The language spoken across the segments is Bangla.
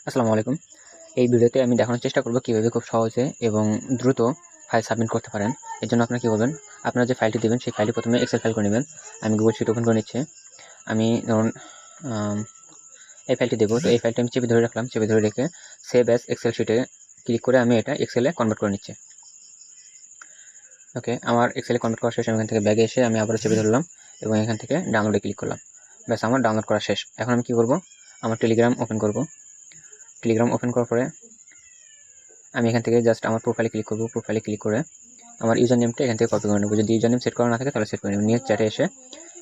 আসসালামু আলাইকুম। এই ভিডিওতে আমি দেখানোর চেষ্টা করব কিভাবে খুব সহজে এবং দ্রুত ফাইল সাবমিট করতে পারেন। এর জন্য আপনারা কি করবেন, আপনারা যে ফাইলটি দেবেন সেই ফাইলটি প্রথমে এক্সেল ফাইল করে নেবেন। আমি গুগল শিট ওপেন করে নিচ্ছি। আমি ধরুন এই ফাইলটি দেবো, তো এই ফাইলটি আমি চেপে ধরে রাখলাম। চেপে ধরে রেখে সেভ অ্যাজ এক্সেল শিটে ক্লিক করে আমি এটা এক্সেলে কনভার্ট করে নিচ্ছি। ওকে, আমার এক্সেলে কনভার্ট করা শেষ। আমি এখান থেকে ব্যাগে এসে আমি আবারও চেপে ধরলাম এবং এখান থেকে ডাউনলোডে ক্লিক করলাম। ব্যাস, আমার ডাউনলোড করা শেষ। এখন আমি কি করব, আমার টেলিগ্রাম ওপেন করব। টেলিগ্রাম ওপেন করার পরে আমি এখান থেকে জাস্ট আমার প্রোফাইলে ক্লিক করব। প্রোফাইলে ক্লিক করে আমার ইউজার নেমটা এখান থেকে কপি করে নেব। যদি ইউজার নেম সেট করা না থাকে তাহলে সেট করে নেব। নিয়ে চ্যাটে এসে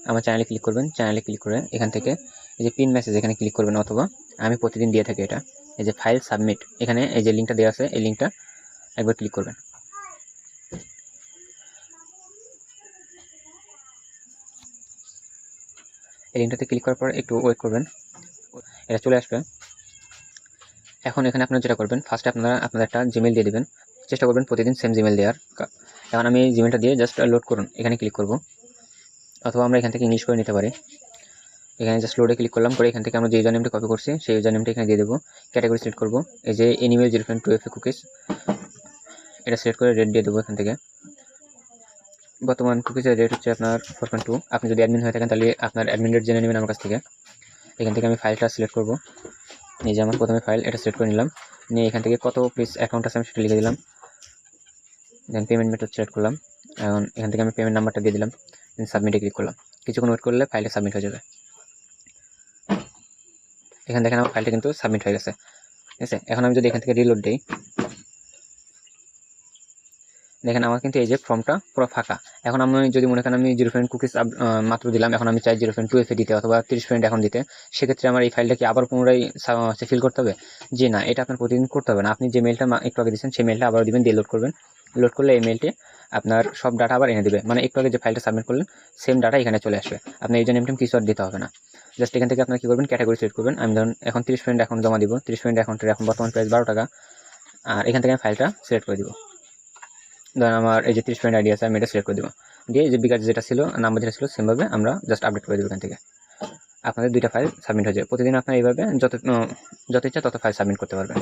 আমার চ্যানেলে ক্লিক করবেন। চ্যানেলে ক্লিক করে এখান থেকে এই যে পিন মেসেজ এখানে ক্লিক করবেন, অথবা আমি প্রতিদিন দিয়ে থাকি এটা, এই যে ফাইল সাবমিট, এখানে এই যে লিঙ্কটা দেওয়া আছে এই লিঙ্কটা একবার ক্লিক করবেন। এই লিঙ্কটাতে ক্লিক করার পর একটু ওয়েট করবেন, এটা চলে আসবে। এখন এখানে আপনারা যেটা করবেন, ফার্স্টে আপনারা একটা জিমেল দিয়ে দেবেন। চেষ্টা করবেন প্রতিদিন সেম জিমেল দেওয়ার। এখন আমি এই জিমেলটা দিয়ে জাস্ট লোড করুন, এখানে ক্লিক করব, অথবা আমরা এখান থেকে ইংলিশ করে নিতে পারি। এখানে জাস্ট লোডে ক্লিক করলাম, করে এখান থেকে আমরা যে ইউজার নেমটা কপি করছি সেই ইউজার নেমটা এখানে দিয়ে দেবো। ক্যাটাগরি সিলেক্ট করব, এই যে এনিমেল 0.2FA কুকিজ, এটা সিলেক্ট করে রেট দিয়ে দেবো। এখান থেকে বর্তমান কুকিজের রেট হচ্ছে আপনার 4.2। আপনি যদি অ্যাডমিন হয়ে থাকেন তাহলে আপনার অ্যাডমিন রেট জেনে নেবেন আমার কাছ থেকে। এখান থেকে আমি ফাইলটা সিলেক্ট করব, এই যে আমার প্রথমে ফাইল, এটা সিলেক্ট করে নিলাম। নিয়ে এখান থেকে কত পিস অ্যাকাউন্ট আছে আমি সেটা লিখে দিলাম। দেন পেমেন্ট মেথড সিলেক্ট করলাম। এখন এখান থেকে আমি পেমেন্ট নাম্বারটা দিয়ে দিলাম। দেন সাবমিটে ক্লিক করলাম। কিছুক্ষণ ওয়েট করলে ফাইলটা সাবমিট হয়ে যাবে। এখানে দেখেন আমার ফাইলটা কিন্তু সাবমিট হয়ে গেছে, ঠিক আছে। এখন আমি যদি এখান থেকে রিলোড দিই, দেখেন আমার কিন্তু এই যে ফর্মটা পুরো ফাঁকা। এখন আমি যদি মনে করেন আমি 0 কুকিজ মাত্র দিলাম, এখন আমি চাই 0.2FA দিতে অথবা 30 এখন দিতে, সেক্ষেত্রে আমার এই ফাইলটা কি আবার পুনরায় ফিল করতে হবে? যে না, এটা আপনার প্রতিদিন করতে হবে না। আপনি যে মেলটা একটু আগে দিচ্ছেন সেই মেলটা আবার দিবেন, দিয়ে লোড করবেন। লোড করলে এই মেলটি আপনার সব ডাটা আবার এনে দেবে, মানে একটু আগে যে ফাইলটা সাবমিট করলেন সেম ডাটা এখানে চলে আসবে। আপনার ইউজার নেমটা কিছু আর দিতে হবে না। জাস্ট এখান থেকে আপনার কি করবেন, ক্যাটাগরি সিলেক্ট করবেন। আমি ধরুন এখন 30 এখন জমা দিব। 30 অ্যাকাউন্টের এখন বর্তমান প্রাইস 12 টাকা। আর এখান থেকে আমি ফাইলটা সিলেক্ট করে দিব। ধরেন আমার এই যে 30 আইডি আছে, আমি এটা সিলেক্ট করে দেবো। দিয়ে যে বিকাশ যেটা ছিল, নাম্বার যেটা ছিল, সেমভাবে আমরা জাস্ট আপডেট করে দেবো। এখান থেকে আপনাদের 2টা ফাইল সাবমিট হয়ে যায়। প্রতিদিন আপনার এইভাবে যত ইচ্ছা তত ফাইল সাবমিট করতে পারবেন।